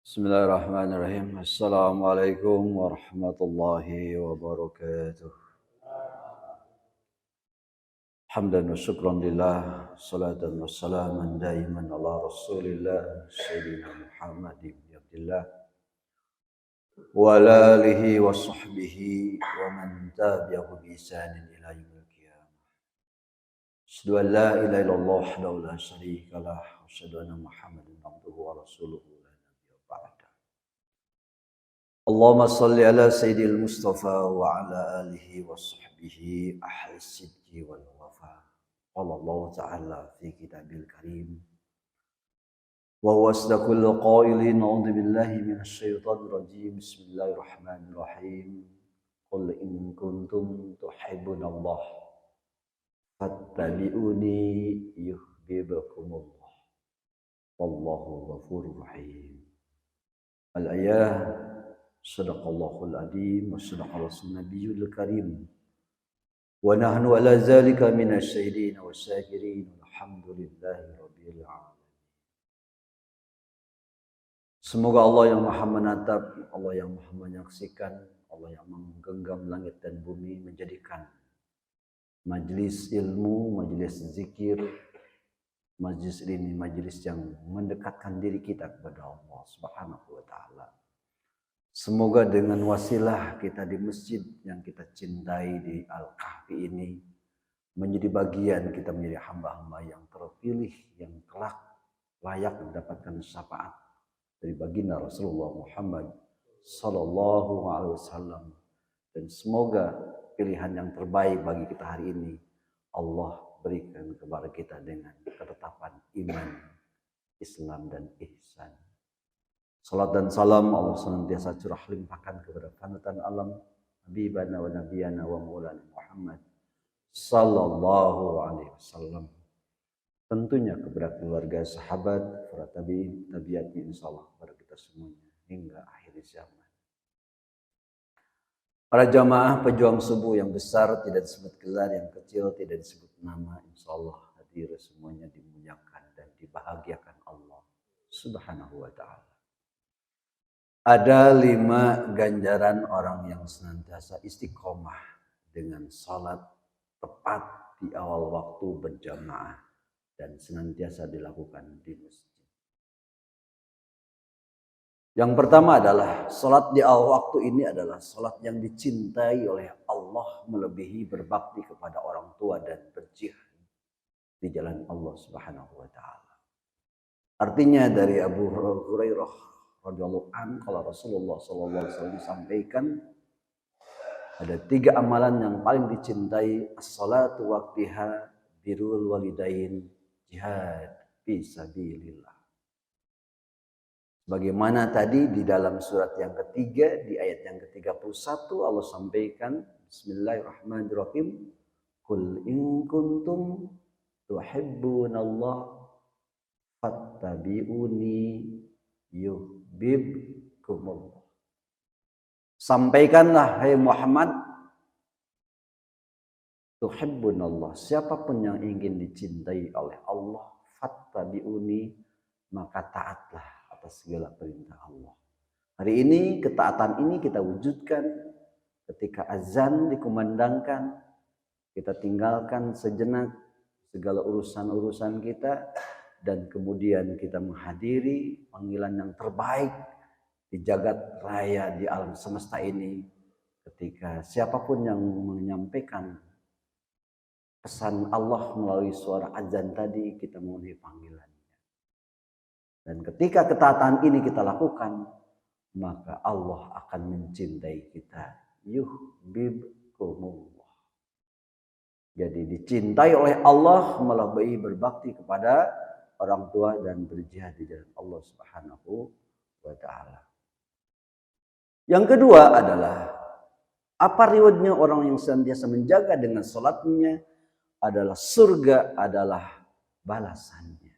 Bismillahirrahmanirrahim. Assalamualaikum warahmatullahi wabarakatuh. Hamdan wa syukran lillah, salatan wa salaman daiman ala rasulillah, Sayyidina Muhammad ibn Abdillah, wa ala alihi wa sahbihi wa man tabi'ahu bi ihsanin ila yaumil qiyamah. Asyhadu an la ilaha illallah wahdahu la syarika lah, wa asyhadu anna Muhammadan abduhu wa rasuluhu la nabiyya ba'da. اللهم صل على سيد المصطفى وعلى آله وصحبه أهل الصدق والوفاء. قال الله تعالى في كتابه الكريم وهو أصدق القائلين أعوذ بالله من الشيطان الرجيم بسم الله الرحمن الرحيم قل إن كنتم تحبون الله فاتبعوني يحببكم الله والله غفور رحيم. الآية Sadaqallahul adzim wa sadaqa rasulun nabiyul karim wa nahnu ala zalika minasy syahidin wa syakirin alhamdulillahi rabbil alamin. Semoga Allah yang Maha menatap, Allah yang Maha menyaksikan, Allah yang menggenggam langit dan bumi menjadikan majlis ilmu, majlis zikir, majlis ini majlis yang mendekatkan diri kita kepada Allah Subhanahu wa taala. Semoga dengan wasilah kita di masjid yang kita cintai di Al-Kahfi ini menjadi bagian kita menjadi hamba-hamba yang terpilih yang kelak layak mendapatkan syafaat dari baginda Rasulullah Muhammad sallallahu alaihi wasallam, dan semoga pilihan yang terbaik bagi kita hari ini Allah berikan kepada kita dengan ketetapan iman, Islam dan ihsan. Salat dan salam Allah senantiasa curah limpahkan kepada panutan alam Habibana wa Nabiyana wa Maulana Muhammad sallallahu alaihi wasallam. Tentunya kepada keluarga, sahabat, para tabi'in, tabi'atnya insyaallah kepada kita semuanya hingga akhir zaman. Para jamaah pejuang subuh yang besar tidak disebut gelar, yang kecil tidak disebut nama, insyaallah hadir semuanya dimuliakan dan dibahagiakan Allah Subhanahu wa taala. Ada 5 ganjaran orang yang senantiasa istiqomah dengan salat tepat di awal waktu berjamaah dan senantiasa dilakukan di masjid. Yang pertama adalah salat di awal waktu ini adalah salat yang dicintai oleh Allah melebihi berbakti kepada orang tua dan berjihad di jalan Allah Subhanahu wa taala. Artinya dari Abu Hurairah radhiyallahu anhu kalau Rasulullah sallallahu alaihi wasallam sampaikan ada 3 amalan yang paling dicintai: as-salatu waqtiha, birrul walidain, jihad fi sabilillah. Bagaimana tadi di dalam surat yang ketiga di ayat yang ke-31 Allah sampaikan bismillahirrahmanirrahim qul in kuntum tuhibbunallah fattabi'uni yuhibbukumullah. Sampaikanlah hai Muhammad, tuhibbunallah, siapapun yang ingin dicintai oleh Allah, fattabi'uni, maka taatlah atas segala perintah Allah. Hari ini ketaatan ini kita wujudkan ketika azan dikumandangkan, kita tinggalkan sejenak segala urusan-urusan kita dan kemudian kita menghadiri panggilan yang terbaik di jagat raya di alam semesta ini, ketika siapapun yang menyampaikan pesan Allah melalui suara azan tadi, kita memenuhi panggilannya. Dan ketika ketaatan ini kita lakukan, maka Allah akan mencintai kita. Yuhibbukumullah. Jadi dicintai oleh Allah melebihi berbakti kepada orang tua dan berjihad di jalan Allah Subhanahu wa taala. Yang kedua adalah apa rewardnya orang yang senantiasa menjaga dengan salatnya adalah surga, adalah balasannya.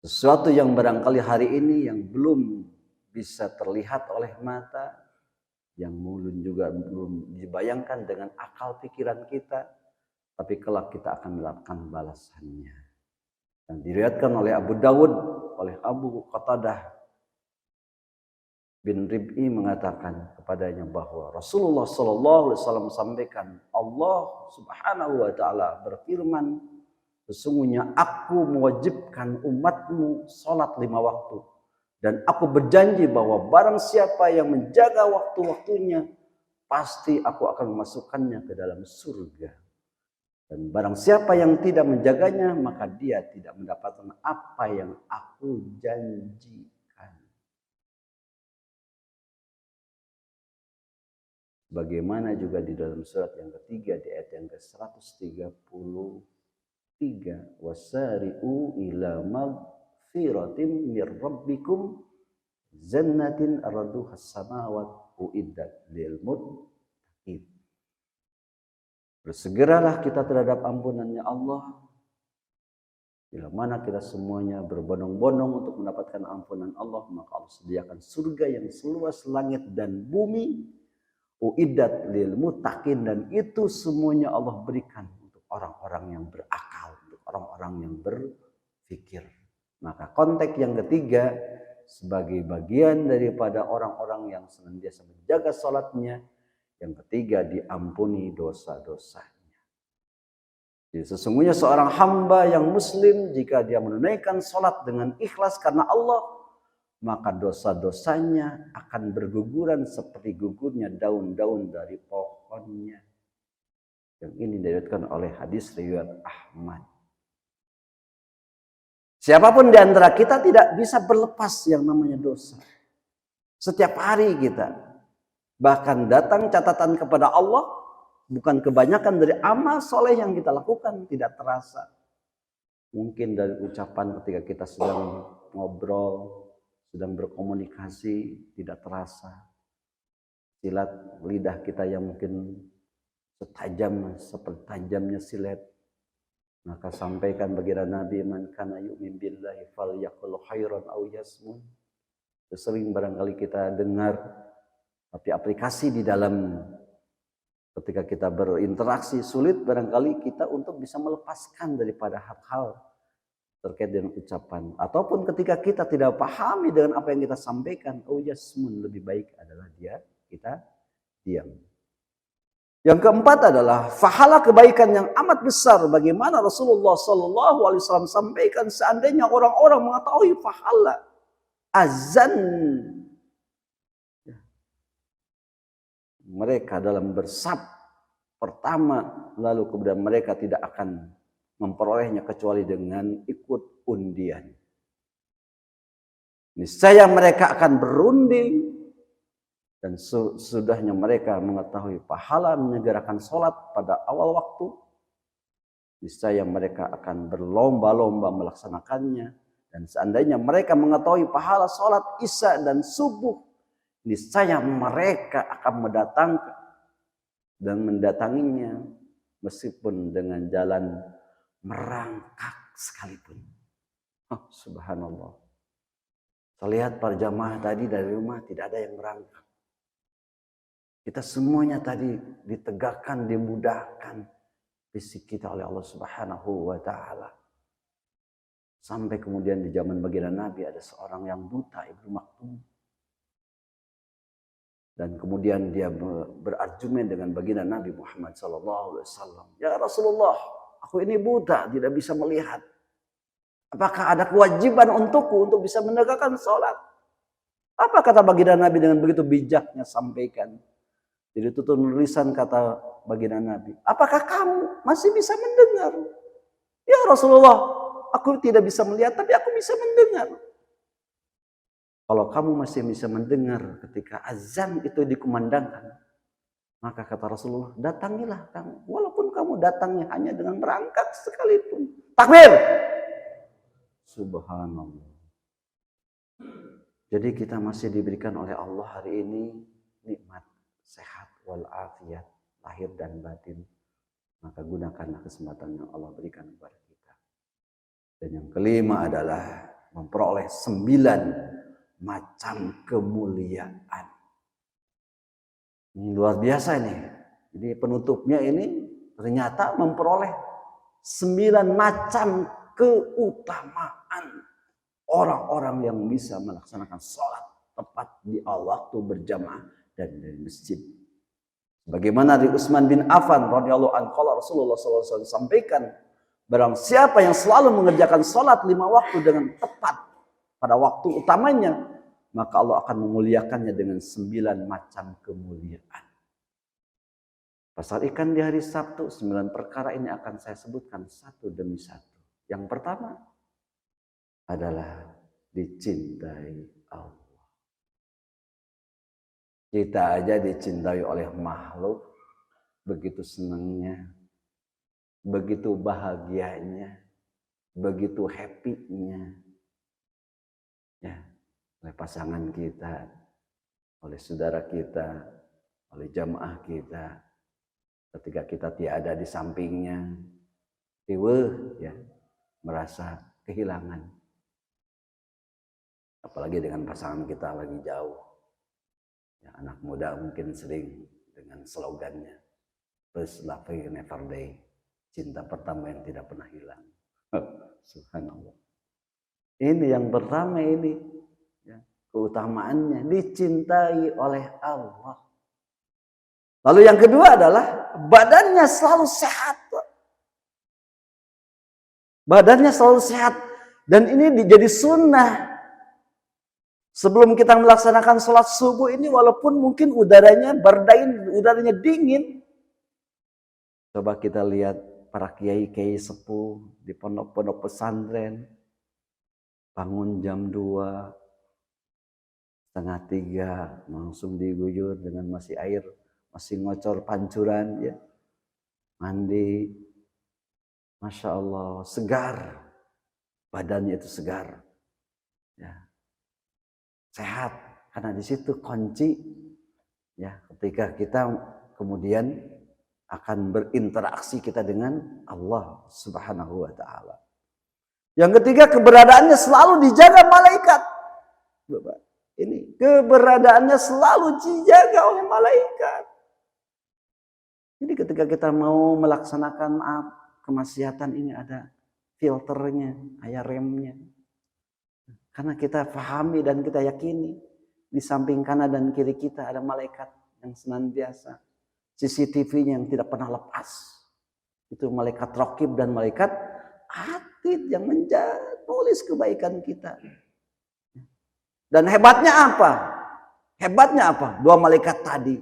Sesuatu yang barangkali hari ini yang belum bisa terlihat oleh mata, yang mungkin juga belum dibayangkan dengan akal pikiran kita, tapi kelak kita akan mendapatkan balasannya. Dan diriwayatkan oleh Abu Dawud, oleh Abu Qatadah bin Rib'i mengatakan kepadanya bahwa Rasulullah Shallallahu Alaihi Wasallam sampaikan, Allah Subhanahu Wa Taala berfirman, sesungguhnya aku mewajibkan umatmu sholat 5 waktu. Dan aku berjanji bahwa barang siapa yang menjaga waktu-waktunya, pasti aku akan memasukkannya ke dalam surga. Dan barang siapa yang tidak menjaganya, maka dia tidak mendapatkan apa yang aku janjikan. Bagaimana juga di dalam surat yang ketiga, di ayat yang ke-133, wasari'u ila magfiratin mir rabbikum jannatin arduhas samawat uiddat lil muttaqin. Bersegeralah kita terhadap ampunannya Allah. Bila mana kita semuanya berbondong-bondong untuk mendapatkan ampunan Allah, maka Allah sediakan surga yang seluas langit dan bumi, uiddat lil muttaqin, dan itu semuanya Allah berikan untuk orang-orang yang berakal, untuk orang-orang yang berpikir. Maka konteks yang ketiga, sebagai bagian daripada orang-orang yang senantiasa menjaga salatnya, yang ketiga diampuni dosa-dosanya. Jadi sesungguhnya seorang hamba yang muslim, jika dia menunaikan salat dengan ikhlas karena Allah, maka dosa-dosanya akan berguguran seperti gugurnya daun-daun dari pohonnya. Yang ini diriwayatkan oleh hadis riwayat Ahmad. Siapapun di antara kita tidak bisa berlepas yang namanya dosa. Setiap hari kita bahkan datang catatan kepada Allah, bukan kebanyakan dari amal soleh yang kita lakukan tidak terasa. Mungkin dari ucapan ketika kita sedang ngobrol, sedang berkomunikasi, tidak terasa. Silat lidah kita yang mungkin seperti tajamnya silet. Maka sampaikan baginda Nabi, man kana yu'min billahi falyaqul khairan aw yasmut. Sering barangkali kita dengar, tapi aplikasi di dalam ketika kita berinteraksi sulit barangkali kita untuk bisa melepaskan daripada hal-hal terkait dengan ucapan. Ataupun ketika kita tidak pahami dengan apa yang kita sampaikan, oh yasmun, lebih baik adalah kita diam. Yang keempat adalah pahala kebaikan yang amat besar. Bagaimana Rasulullah Sallallahu Alaihi Wasallam sampaikan, seandainya orang-orang mengetahui pahala azan mereka dalam bersab pertama, lalu kemudian mereka tidak akan memperolehnya kecuali dengan ikut undian. Niscaya mereka akan berunding, dan sudahnya mereka mengetahui pahala menyegerakan sholat pada awal waktu, niscaya mereka akan berlomba-lomba melaksanakannya. Dan seandainya mereka mengetahui pahala sholat isya dan subuh, niscaya mereka akan mendatanginya meskipun dengan jalan merangkak sekalipun. Oh, subhanallah. Saya lihat para jamaah tadi dari rumah tidak ada yang merangkak. Kita semuanya tadi ditegakkan, dimudahkan fisik kita oleh Allah Subhanahu wa Ta'ala. Sampai kemudian di zaman baginda Nabi ada seorang yang buta, Ibnu Maktum. Dan kemudian dia berargumen dengan baginda Nabi Muhammad SAW. Ya Rasulullah, aku ini buta, tidak bisa melihat. Apakah ada kewajiban untukku untuk bisa menegakkan sholat? Apa kata baginda Nabi dengan begitu bijaknya sampaikan? Jadi itu tulisan kata baginda Nabi. Apakah kamu masih bisa mendengar? Ya Rasulullah, aku tidak bisa melihat, tapi aku bisa mendengar. Kalau kamu masih bisa mendengar ketika azan itu dikumandangkan, maka kata Rasulullah, datangilah kamu. Walaupun kamu datangnya hanya dengan merangkak sekalipun. Takbir! Subhanallah. Jadi kita masih diberikan oleh Allah hari ini nikmat, sehat, walafiat, lahir dan batin. Maka gunakanlah kesempatan yang Allah berikan kepada kita. Dan yang kelima adalah memperoleh 9 macam kemuliaan. Ini luar biasa ini. Jadi penutupnya ini ternyata memperoleh 9 macam keutamaan orang-orang yang bisa melaksanakan sholat tepat di waktu berjamaah dan dari masjid. Bagaimana dari Utsman bin Affan radhiyallahu anhu, Rasulullah SAW sampaikan, barang siapa yang selalu mengerjakan salat 5 waktu dengan tepat pada waktu utamanya, maka Allah akan memuliakannya dengan 9 macam kemuliaan. Pasal ikan di hari Sabtu, 9 perkara ini akan saya sebutkan satu demi satu. Yang pertama adalah dicintai Allah. Kita aja dicintai oleh makhluk, begitu senangnya, begitu bahagianya, begitu happy-nya. Ya, oleh pasangan kita, oleh saudara kita, oleh jamaah kita. Ketika kita tiada di sampingnya, ya, merasa kehilangan. Apalagi dengan pasangan kita lagi jauh. Ya, anak muda mungkin sering dengan slogannya, first love never die, cinta pertama yang tidak pernah hilang. Subhanallah. Ini yang pertama ini, ya, keutamaannya dicintai oleh Allah. Lalu yang kedua adalah badannya selalu sehat. Badannya selalu sehat. Dan ini jadi sunnah. Sebelum kita melaksanakan sholat subuh ini, walaupun mungkin udaranya bardain, udaranya dingin. Coba kita lihat para kiai-kiai sepuh di pondok-pondok pesantren. Bangun jam 2, setengah 3, langsung diguyur dengan masih air, masih ngocor pancuran, ya. Mandi, Masya Allah, segar. Badannya itu segar. Ya. Sehat, karena di situ kunci, ya, ketika kita kemudian akan berinteraksi kita dengan Allah Subhanahu wa taala. Yang ketiga, keberadaannya selalu dijaga malaikat. Bapak, ini keberadaannya selalu dijaga oleh malaikat. Jadi ketika kita mau melaksanakan kemaksiatan, ini ada filternya, ada remnya. Karena kita pahami dan kita yakini di samping kanan dan kiri kita ada malaikat yang senantiasa, CCTV-nya yang tidak pernah lepas. Itu malaikat raqib dan malaikat atid yang menulis kebaikan kita. Dan hebatnya apa? Hebatnya apa? 2 malaikat tadi.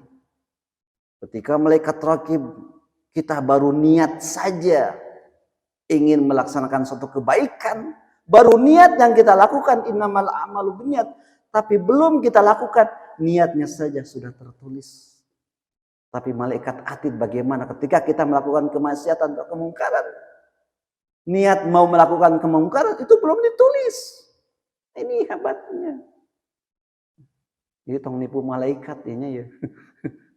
Ketika malaikat raqib, kita baru niat saja ingin melaksanakan suatu kebaikan, baru niat yang kita lakukan, innamal a'malu binniyat, tapi belum kita lakukan, niatnya saja sudah tertulis. Tapi malaikat atid bagaimana ketika kita melakukan kemaksiatan atau kemungkaran? Niat mau melakukan kemungkaran itu belum ditulis. Ini hebatnya. Ini tong nipu malaikat ini ya.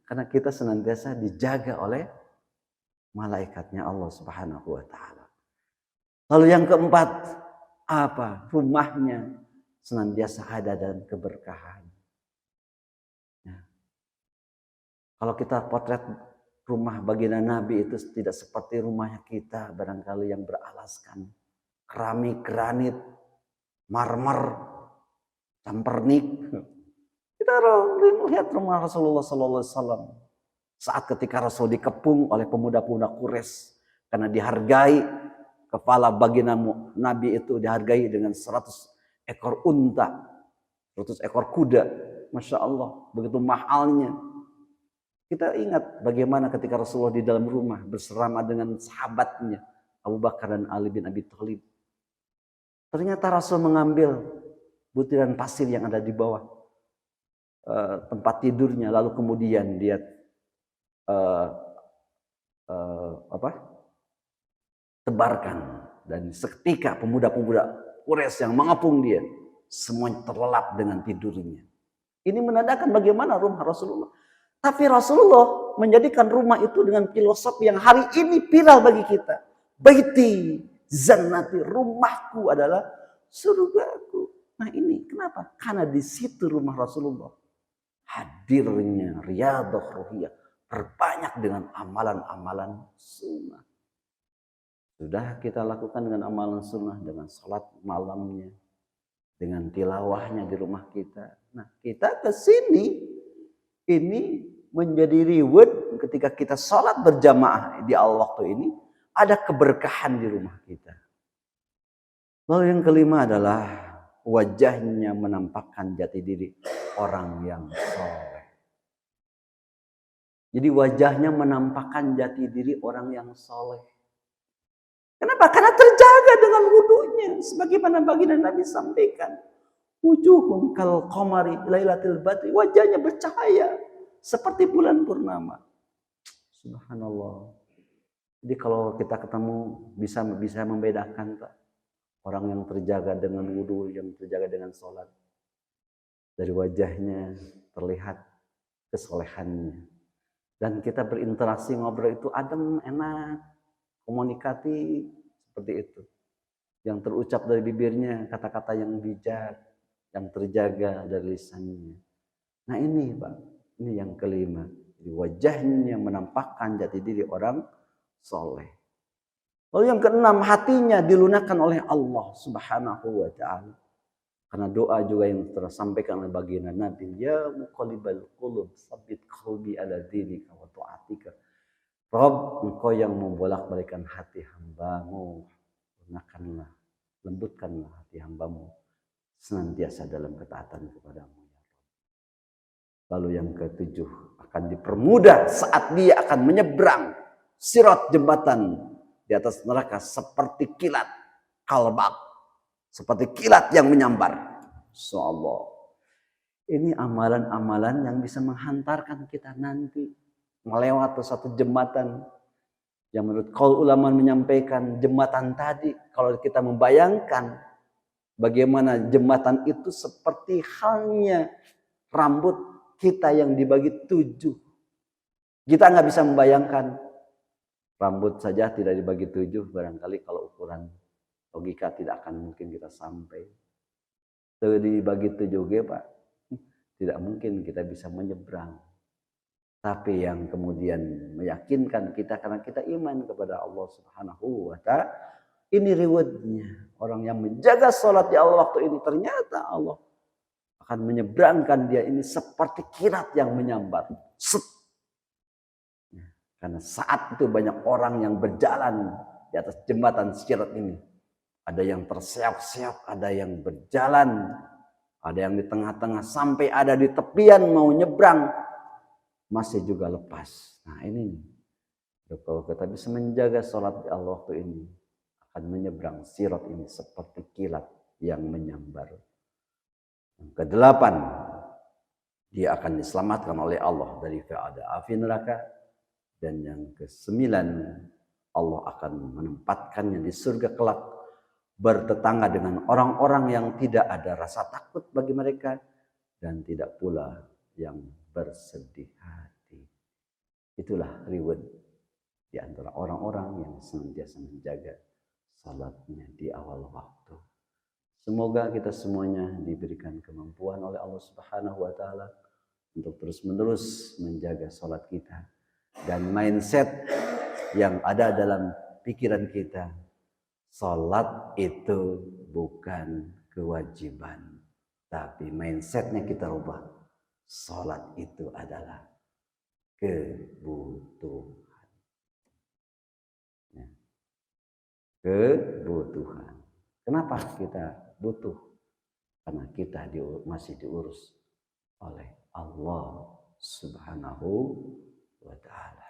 Karena kita senantiasa dijaga oleh malaikatnya Allah Subhanahu wa taala. Lalu yang keempat, apa? Rumahnya senantiasa ada dan keberkahan. Ya. Kalau kita potret rumah baginda Nabi itu tidak seperti rumahnya kita barangkali yang beralaskan keramik, granit, marmer, campernik. Kita lihat rumah Rasulullah SAW saat ketika Rasul dikepung oleh pemuda-pemuda Quraisy karena dihargai. Kepala baginda Nabi itu dihargai dengan 100 ekor unta, 100 ekor kuda. Masya Allah, begitu mahalnya. Kita ingat bagaimana ketika Rasulullah di dalam rumah bersama dengan sahabatnya Abu Bakar dan Ali bin Abi Thalib. Ternyata Rasul mengambil butiran pasir yang ada di bawah tempat tidurnya, lalu kemudian dia tebarkan, dan seketika pemuda-pemuda Quraisy yang mengepung dia semuanya terlelap dengan tidurnya. Ini menandakan bagaimana rumah Rasulullah. Tapi Rasulullah menjadikan rumah itu dengan filosofi yang hari ini viral bagi kita. Baiti jannati, rumahku adalah surgaku. Nah ini kenapa? Karena di situ rumah Rasulullah hadirnya riyadhah ruhiyah, berbanyak dengan amalan-amalan sunnah. Sudah kita lakukan dengan amalan sunnah, dengan sholat malamnya, dengan tilawahnya di rumah kita. Nah, kita ke sini ini menjadi reward ketika kita sholat berjamaah di awal waktu ini, ada keberkahan di rumah kita. Lalu yang kelima adalah wajahnya menampakkan jati diri orang yang soleh. Jadi wajahnya menampakkan jati diri orang yang soleh. Kenapa? Karena terjaga dengan wudunya. Sebagaimana baginda Nabi sampaikan. Wujuhum kal qamari lailatul badri. Wajahnya bercahaya seperti bulan purnama. Subhanallah. Jadi kalau kita ketemu bisa membedakan Pak. Orang yang terjaga dengan wudu, yang terjaga dengan sholat. Dari wajahnya terlihat kesolehannya. Dan kita berinteraksi ngobrol itu adem, enak, komunikatif seperti itu. Yang terucap dari bibirnya kata-kata yang bijak, yang terjaga dari lisannya. Nah ini Pak, ini yang kelima. Jadi wajahnya menampakkan jati diri orang soleh. Lalu yang keenam, hatinya dilunakkan oleh Allah Subhanahu wa ta'ala. Karena doa juga yang tersampaikan oleh baginda Nabi, ya muqallibal qulub, tsabbit qalbi ala dinika wa ta'atika. Rabb, engkau yang membolak-balikan hati hambamu, lunakkanlah, lembutkanlah hati hambamu senantiasa dalam ketaatan kepadamu. Lalu yang ketujuh, akan dipermudah saat dia akan menyeberang sirat jembatan di atas neraka seperti kilat kalbak, seperti kilat yang menyambar. Insyaallah. Ini amalan-amalan yang bisa menghantarkan kita nanti melewati satu jembatan yang menurut qaul ulama menyampaikan jembatan tadi, kalau kita membayangkan bagaimana jembatan itu seperti halnya rambut kita yang dibagi 7. Kita nggak bisa membayangkan rambut saja tidak dibagi 7, barangkali kalau ukuran logika tidak akan mungkin kita sampai. Itu dibagi 7 Pak, tidak mungkin kita bisa menyeberang. Tapi yang kemudian meyakinkan kita karena kita iman kepada Allah Subhanahu wa ta'ala, ini rewardnya. Orang yang menjaga sholat di Allah waktu ini, ternyata Allah akan menyeberangkan dia ini seperti kilat yang menyambar. Karena saat itu banyak orang yang berjalan di atas jembatan sirat ini. Ada yang terseok-seok, ada yang berjalan, ada yang di tengah-tengah, sampai ada di tepian mau nyebrang, masih juga lepas. Nah ini, kalau kita bisa menjaga sholat di Allah waktu ini, akan menyeberang sirat ini seperti kilat yang menyambar. Yang kedelapan, dia akan diselamatkan oleh Allah dari keadaan api neraka. Dan yang kesembilan, Allah akan menempatkannya di surga kelak, bertetangga dengan orang-orang yang tidak ada rasa takut bagi mereka dan tidak pula yang bersedih hati. Itulah reward di antara orang-orang yang senantiasa menjaga salatnya di awal waktu. Semoga kita semuanya diberikan kemampuan oleh Allah Subhanahu wa ta'ala untuk terus-menerus menjaga salat kita. Dan mindset yang ada dalam pikiran kita, salat itu bukan kewajiban, tapi mindsetnya kita rubah. Salat itu adalah kebutuhan. Ya. Kebutuhan. Kenapa kita butuh? Karena kita masih diurus oleh Allah Subhanahu wa ta'ala.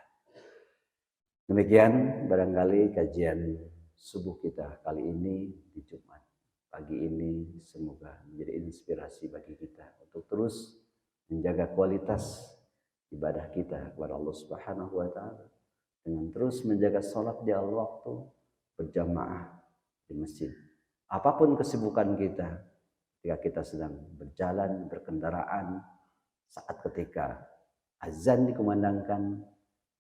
Demikian barangkali kajian subuh kita kali ini di Jumat pagi ini, semoga menjadi inspirasi bagi kita untuk terus menjaga kualitas ibadah kita kepada Allah Subhanahu wa ta'ala dengan terus menjaga sholat di awal waktu, berjamaah di masjid. Apapun kesibukan kita, ketika kita sedang berjalan, berkendaraan, saat ketika azan dikumandangkan,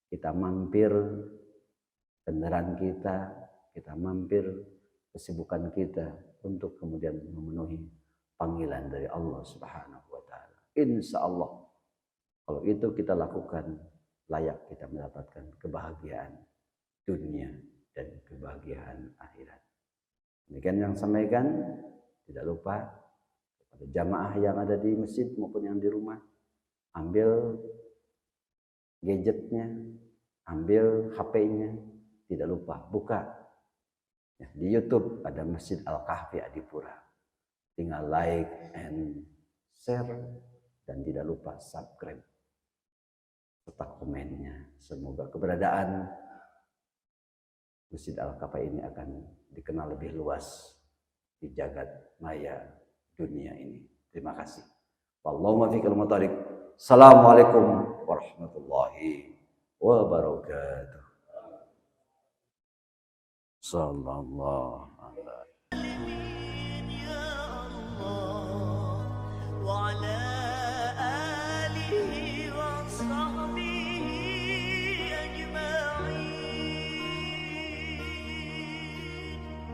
kita mampir kendaraan kita mampir kesibukan kita untuk kemudian memenuhi panggilan dari Allah Subhanahu wa ta'ala. Insya Allah, kalau itu kita lakukan, layak kita mendapatkan kebahagiaan dunia dan kebahagiaan akhirat. Demikian yang sampaikan, tidak lupa jamaah yang ada di masjid maupun yang di rumah, ambil gadgetnya, ambil HP-nya, tidak lupa buka. Di YouTube ada Masjid Al-Kahfi Adipura. Tinggal like and share dan tidak lupa subscribe serta komennya. Semoga keberadaan Masjid Al-Kahfi ini akan dikenal lebih luas di jagat maya dunia ini. Terima kasih. Wallahu muwaffiq wal muwaffiq. Assalamualaikum warahmatullahi wabarakatuh. Sallallahu alaihi